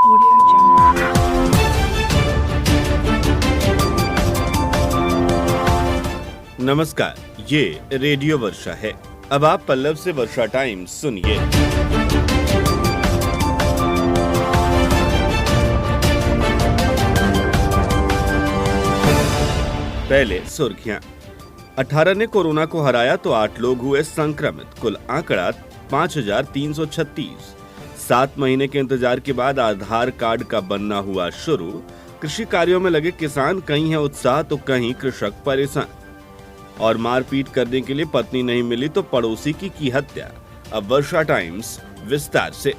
Audio Jungle. नमस्कार, ये radio वर्षा है। अब आप पल्लव से वर्षा टाइम सुनिए। पहले सुर्खियां। 18 ने कोरोना को हराया तो 8 लोग हुए संक्रमित। कुल आंकड़ा 5336। 7 महीने के इंतजार के बाद आधार कार्ड का बनना हुआ शुरू। कृषि कार्यों में लगे किसान, कहीं है उत्साह तो कहीं कृषक परेशान। और मारपीट करने के लिए पत्नी नहीं मिली तो पड़ोसी की हत्या। अब वर्षा टाइम्स विस्तार से।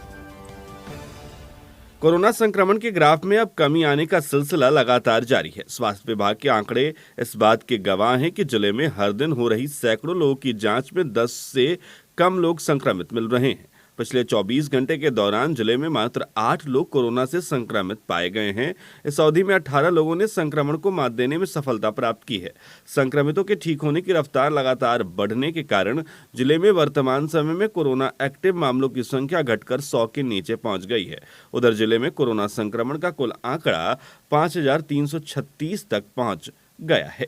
कोरोना संक्रमण के ग्राफ में अब कमी आने का सिलसिला लगातार जारी है। स्वास्थ्य विभाग के आंकड़े इस बात के गवाह हैं कि जिले में हर दिन हो रही सैकड़ों लोगों की जांच में 10 से कम लोग संक्रमित मिल रहे हैं। पिछले 24 घंटे के दौरान जिले में मात्र 8 लोग कोरोना से संक्रमित पाए गए हैं। इस अवधि में 18 लोगों ने संक्रमण को मात देने में सफलता प्राप्त की है। संक्रमितों के ठीक होने की रफ्तार लगातार बढ़ने के कारण जिले में वर्तमान समय में कोरोना एक्टिव मामलों की संख्या घटकर 100 के नीचे पहुंच गई है। उधर जिले में कोरोना संक्रमण का कुल आंकड़ा 5336 तक पहुंच गया है।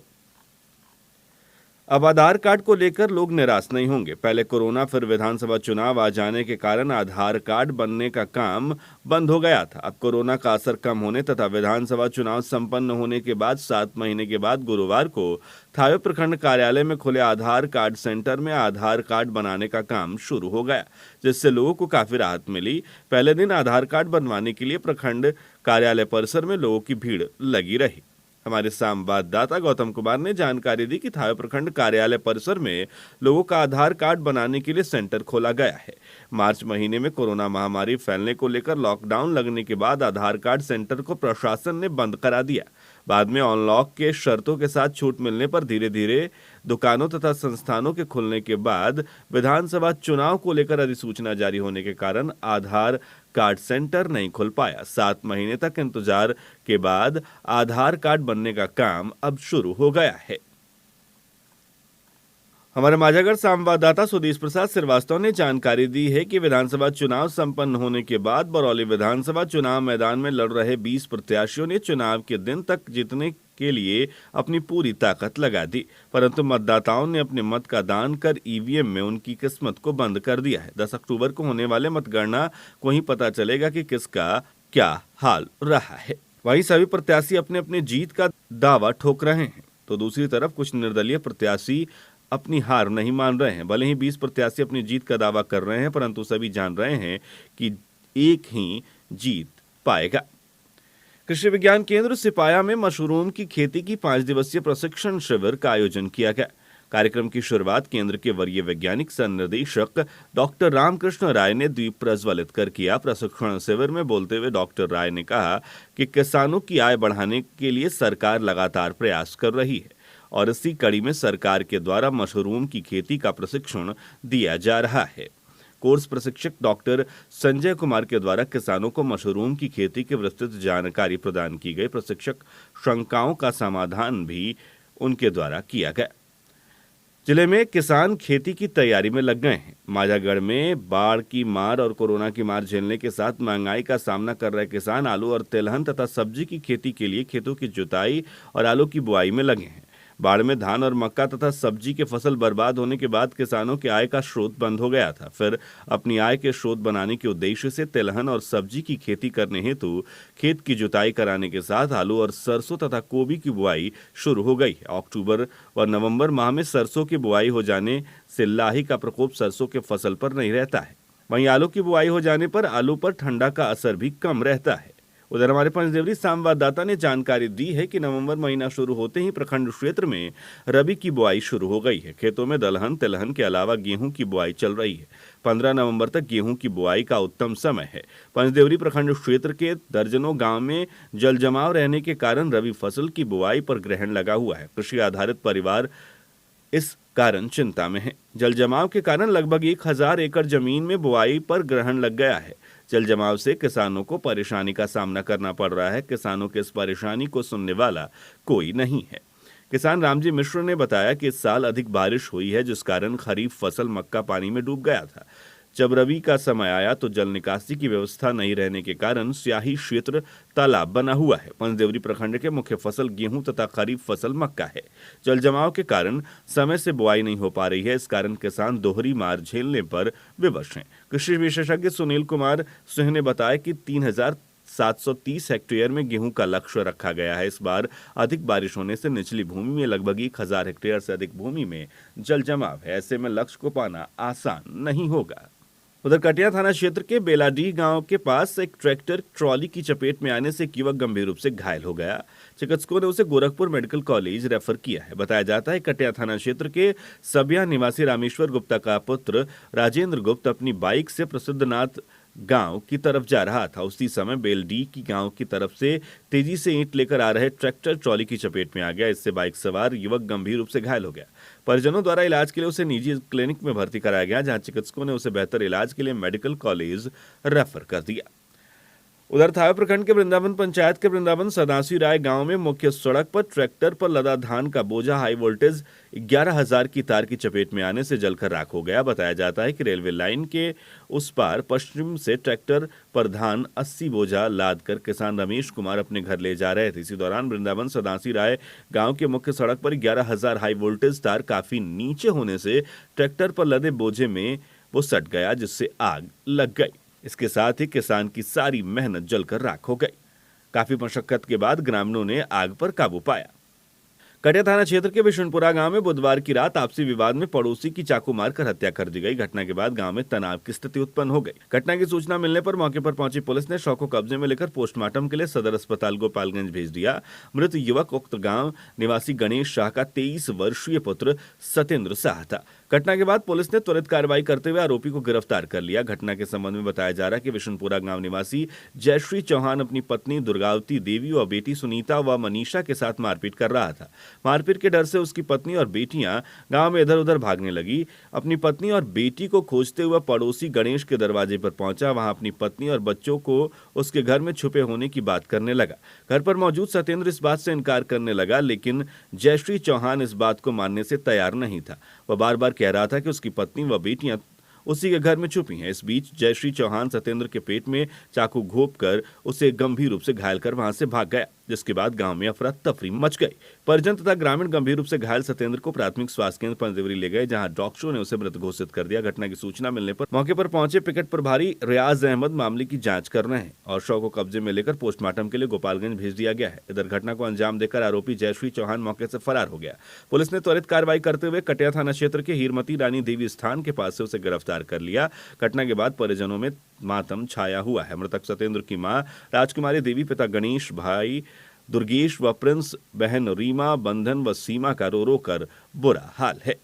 अब आधार कार्ड को लेकर लोग निराश नहीं होंगे। पहले कोरोना फिर विधानसभा चुनाव आ जाने के कारण आधार कार्ड बनने का काम बंद हो गया था। अब कोरोना का असर कम होने तथा विधानसभा चुनाव संपन्न होने के बाद 7 महीने के बाद गुरुवार को थावे प्रखंड कार्यालय में खुले आधार कार्ड सेंटर में आधार कार्ड बनाने का काम शुरू हो गया, जिससे लोगों को काफी राहत मिली। पहले दिन आधार कार्ड बनवाने के लिए प्रखंड कार्यालय परिसर में लोगों की भीड़ लगी रही। हमारे संवाददाता गौतम कुमार ने जानकारी दी कि थावे प्रखंड कार्यालय परिसर में लोगों का आधार कार्ड बनाने के लिए सेंटर खोला गया है। मार्च महीने में कोरोना महामारी फैलने को लेकर लॉकडाउन लगने के बाद आधार कार्ड सेंटर को प्रशासन ने बंद करा दिया। बाद में अनलॉक के शर्तों के साथ छूट मिलने पर धीरे धीरे दुकानों तथा संस्थानों के खुलने के बाद विधानसभा चुनाव को लेकर अधिसूचना जारी होने के कारण आधार कार्ड सेंटर नहीं खुल पाया। 7 महीने तक इंतजार के बाद आधार कार्ड बनने का काम अब शुरू हो गया है। हमारे माझागढ़ संवाददाता सुदेश प्रसाद श्रीवास्तव ने जानकारी दी है कि विधानसभा चुनाव संपन्न होने के बाद बरौली विधानसभा चुनाव मैदान में लड़ रहे 20 प्रत्याशियों ने चुनाव के दिन तक जीतने के लिए अपनी पूरी ताकत लगा दी, परंतु मतदाताओं ने अपने मत का दान कर ईवीएम में उनकी किस्मत को बंद कर दिया है। 10 अक्टूबर को होने वाले मतगणना को ही पता चलेगा कि किसका क्या हाल रहा है। वहीं सभी प्रत्याशी अपने अपने जीत का दावा ठोक रहे हैं, तो दूसरी तरफ कुछ निर्दलीय प्रत्याशी अपनी हार नहीं मान रहे हैं। भले ही 20 प्रत्याशी अपनी जीत का दावा कर रहे हैं, परंतु सभी जान रहे हैं कि एक ही जीत पाएगा। कृषि विज्ञान केंद्र सिपाया में मशरूम की खेती की 5 दिवसीय प्रशिक्षण शिविर का आयोजन किया गया। कार्यक्रम की शुरुआत केंद्र के वरीय वैज्ञानिक सह निर्देशक डॉक्टर रामकृष्ण राय ने दीप प्रज्वलित कर किया। प्रशिक्षण शिविर में बोलते हुए डॉक्टर राय ने कहा कि किसानों की आय बढ़ाने के लिए सरकार लगातार प्रयास कर रही है और इसी कड़ी में सरकार के द्वारा मशरूम की खेती का प्रशिक्षण दिया जा रहा है। कोर्स प्रशिक्षक डॉक्टर संजय कुमार के द्वारा किसानों को मशरूम की खेती की विस्तृत जानकारी प्रदान की गई। प्रशिक्षक शंकाओं का समाधान भी उनके द्वारा किया गया। जिले में किसान खेती की तैयारी में लग गए हैं। माझागढ़ में बाढ़ की मार और कोरोना की मार झेलने के साथ महंगाई का सामना कर रहे किसान आलू और तिलहन तथा सब्जी की खेती के लिए खेतों की जुताई और आलू की बुआई में लगे हैं। बाढ़ में धान और मक्का तथा सब्जी के फसल बर्बाद होने के बाद किसानों के आय का स्रोत बंद हो गया था। फिर अपनी आय के स्रोत बनाने के उद्देश्य से तिलहन और सब्जी की खेती करने हेतु खेत की जुताई कराने के साथ आलू और सरसों तथा गोभी की बुआई शुरू हो गई। अक्टूबर व नवंबर माह में सरसों की बुआई हो जाने से लाही का प्रकोप सरसों के फसल पर नहीं रहता है। वहीं आलू की बुआई हो जाने पर आलू पर ठंडा का असर भी कम रहता है। उधर हमारे पंचदेवरी संवाददाता ने जानकारी दी है कि नवंबर महीना शुरू होते ही प्रखंड क्षेत्र में रबी की बुआई शुरू हो गई है। खेतों में दलहन तिलहन के अलावा गेहूं की बुआई चल रही है। 15 नवंबर तक गेहूं की बुआई का उत्तम समय है। पंचदेवरी प्रखंड क्षेत्र के दर्जनों गांव में जल जमाव रहने के कारण रबी फसल की बुआई पर ग्रहण लगा हुआ है। कृषि आधारित परिवार इस कारण चिंता में है। जल जमाव के कारण लगभग 1000 एकड़ जमीन में बुआई पर ग्रहण लग गया है। जल जमाव से किसानों को परेशानी का सामना करना पड़ रहा है। किसानों की इस परेशानी को सुनने वाला कोई नहीं है। किसान रामजी मिश्र ने बताया कि इस साल अधिक बारिश हुई है, जिस कारण खरीफ फसल मक्का पानी में डूब गया था, जब रबी का समय आया तो जल निकासी की व्यवस्था नहीं रहने के कारण स्याही क्षेत्र तालाब बना हुआ है। पंचदेवरी प्रखंड के मुख्य फसल गेहूं तथा खरीफ फसल मक्का है। जल जमाव के कारण समय से बुआई नहीं हो पा रही है। इस कारण किसान दोहरी मार झेलने पर विवश हैं। कृषि विशेषज्ञ सुनील कुमार सिंह ने बताया कि 3730 हेक्टेयर में गेहूं का लक्ष्य रखा गया है। इस बार अधिक बारिश होने से निचली भूमि में लगभग 1000 हेक्टेयर से अधिक भूमि में जल जमाव है। ऐसे में लक्ष्य को पाना आसान नहीं होगा। उधर कटिया थाना क्षेत्र के बेलाडीह गांव के पास एक ट्रैक्टर ट्रॉली की चपेट में आने से एक युवक गंभीर रूप से घायल हो गया। चिकित्सकों ने उसे गोरखपुर मेडिकल कॉलेज रेफर किया है। बताया जाता है कटिया थाना क्षेत्र के सबिया निवासी रामेश्वर गुप्ता का पुत्र राजेंद्र गुप्त अपनी बाइक से प्रसिद्धनाथ गांव की तरफ जा रहा था। उसी समय बेलडीह की गांव की तरफ से तेजी से ईंट लेकर आ रहे ट्रैक्टर ट्रॉली की चपेट में आ गया। इससे बाइक सवार युवक गंभीर रूप से घायल हो गया। परिजनों द्वारा इलाज के लिए उसे निजी क्लिनिक में भर्ती कराया गया, जहां चिकित्सकों ने उसे बेहतर इलाज के लिए मेडिकल कॉलेज रेफर कर दिया। उधर थावे प्रखंड के वृंदावन पंचायत के वृंदावन सदासी राय गांव में मुख्य सड़क पर ट्रैक्टर पर लदा धान का बोझा हाई वोल्टेज 11,000 की तार की चपेट में आने से जलकर राख हो गया। बताया जाता है कि रेलवे लाइन के उस पार पश्चिम से ट्रैक्टर पर धान 80 बोझा लाद कर किसान रमेश कुमार अपने घर ले जा रहे थे। इसी दौरान वृंदावन सदासी राय गांव के मुख्य सड़क पर 11,000 हाई वोल्टेज तार काफी नीचे होने से ट्रैक्टर पर लदे बोझे में वो सट गया, जिससे आग लग गई। इसके साथ ही किसान की सारी मेहनत जलकर राख हो गई। काफी मशक्कत के बाद ग्रामीणों ने आग पर काबू पाया। कटिया थाना क्षेत्र के विशुनपुरा गांव में बुधवार की रात आपसी विवाद में पड़ोसी की चाकू मारकर हत्या कर दी गई। घटना के बाद गांव में तनाव की स्थिति उत्पन्न हो गई। घटना की सूचना मिलने पर मौके पर पहुंची पुलिस ने शव को कब्जे में लेकर पोस्टमार्टम के लिए सदर अस्पताल गोपालगंज भेज दिया। मृत युवक उक्त गांव निवासी गणेश शाह का 23 वर्षीय पुत्र सत्येंद्र शाह था। घटना के बाद पुलिस ने त्वरित कार्रवाई करते हुए आरोपी को गिरफ्तार कर लिया। घटना के संबंध में बताया जा रहा है कि विशुनपुरा गांव निवासी जयश्री चौहान अपनी पत्नी दुर्गावती देवी और बेटी सुनीता व मनीषा के साथ मारपीट कर रहा था। मारपीट के डर से उसकी पत्नी और बेटियां गांव में इधर उधर भागने लगी। अपनी पत्नी और बेटी को खोजते हुए पड़ोसी गणेश के दरवाजे पर पहुंचा। वहां अपनी पत्नी और बच्चों को उसके घर में छुपे होने की बात करने लगा। घर पर मौजूद सत्येंद्र इस बात से इनकार करने लगा, लेकिन जयश्री चौहान इस बात को मानने से तैयार नहीं था। वह बार बार कह रहा था कि उसकी पत्नी व बेटियां उसी के घर में छुपी हैं। इस बीच जयश्री चौहान सत्येंद्र के पेट में चाकू घोंपकर उसे गंभीर रूप से घायल कर वहां से भाग गया, जिसके बाद गांव में अफरा तफरी मच गई। परिजन तथा ग्रामीण गंभीर रूप से घायल सत्येंद्र को प्राथमिक स्वास्थ्य केंद्र पंचदेवरी ले गए, जहां डॉक्टरों ने उसे मृत घोषित कर दिया। घटना की सूचना मिलने पर मौके पर पहुंचे पिकेट प्रभारी रियाज अहमद मामले की जांच कर रहे हैं और शव को कब्जे में लेकर पोस्टमार्टम के लिए गोपालगंज भेज दिया गया है। इधर घटना को अंजाम देकर आरोपी जयश्री चौहान मौके से फरार हो गया। पुलिस ने त्वरित कार्रवाई करते हुए कटिया थाना क्षेत्र के हीरमती रानी देवी स्थान के पास से उसे गिरफ्तार कर लिया। घटना के बाद परिजनों में मातम छाया हुआ है। मृतक सत्येंद्र की मां राजकुमारी देवी, पिता गणेश, भाई दुर्गेश व प्रिंस, बहन रीमा, बंधन व सीमा का रो रो कर बुरा हाल है।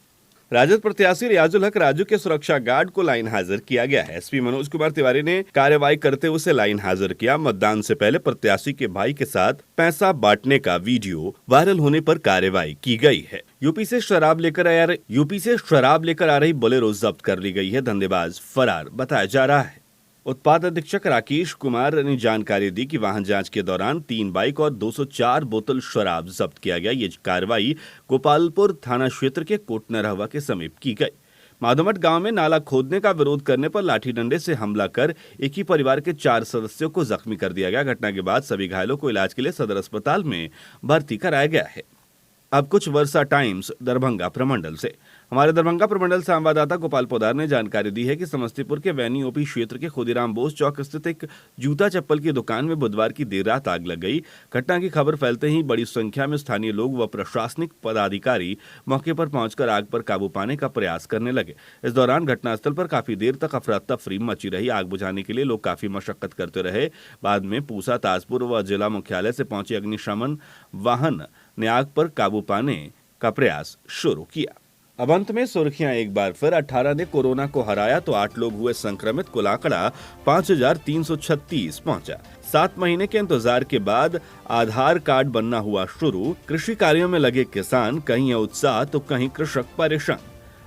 राजद प्रत्याशी रियाजुल हक राजू के सुरक्षा गार्ड को लाइन हाजिर किया गया है। एसपी मनोज कुमार तिवारी ने कार्रवाई करते हुए उसे लाइन हाजिर किया। मतदान से पहले प्रत्याशी के भाई के साथ पैसा बांटने का वीडियो वायरल होने पर कार्रवाई की गई है। यूपी से शराब लेकर आ रही बोलेरो जब्त कर ली गई है। धंधेबाज फरार बताया जा रहा है। उत्पाद अधीक्षक राकेश कुमार ने जानकारी दी कि वाहन जांच के दौरान 3 बाइक और 204 बोतल शराब जब्त किया गया। ये कार्रवाई गोपालपुर थाना क्षेत्र के कोटनरहवा के समीप की गई। माधोमठ गांव में नाला खोदने का विरोध करने पर लाठी डंडे से हमला कर एक ही परिवार के 4 सदस्यों को जख्मी कर दिया गया। घटना के बाद सभी घायलों को इलाज के लिए सदर अस्पताल में भर्ती कराया गया है। अब कुछ वर्षा टाइम्स दरभंगा प्रमंडल से। हमारे दरभंगा प्रमंडल संवाददाता गोपाल पोदार ने जानकारी दी है कि समस्तीपुर के वैनी ओपी क्षेत्र के खुदीराम बोस चौक स्थित एक जूता चप्पल की दुकान में बुधवार की देर रात आग लग गई। घटना की खबर फैलते ही बड़ी संख्या में स्थानीय लोग व प्रशासनिक पदाधिकारी मौके पर पहुंचकर आग पर काबू पाने का प्रयास करने लगे। इस दौरान घटनास्थल पर काफी देर तक अफरा तफरी मची रही। आग बुझाने के लिए लोग काफी मशक्कत करते रहे। बाद में पूसा, ताजपुर व जिला मुख्यालय से पहुंचे अग्निशमन वाहन ने आग पर काबू पाने का प्रयास शुरू किया। अब अंत में सुर्खियां एक बार फिर। 18 ने कोरोना को हराया तो 8 लोग हुए संक्रमित। कुल आंकड़ा 5336 पहुंचा। 7 महीने के इंतजार के बाद आधार कार्ड बनना हुआ शुरू। कृषि कार्यों में लगे किसान, कहीं है उत्साह तो कहीं कृषक परेशान।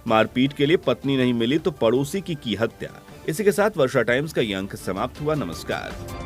मारपीट के लिए पत्नी नहीं मिली तो पड़ोसी की हत्या। इसी के साथ वर्षा टाइम्स का ये अंक समाप्त हुआ। नमस्कार।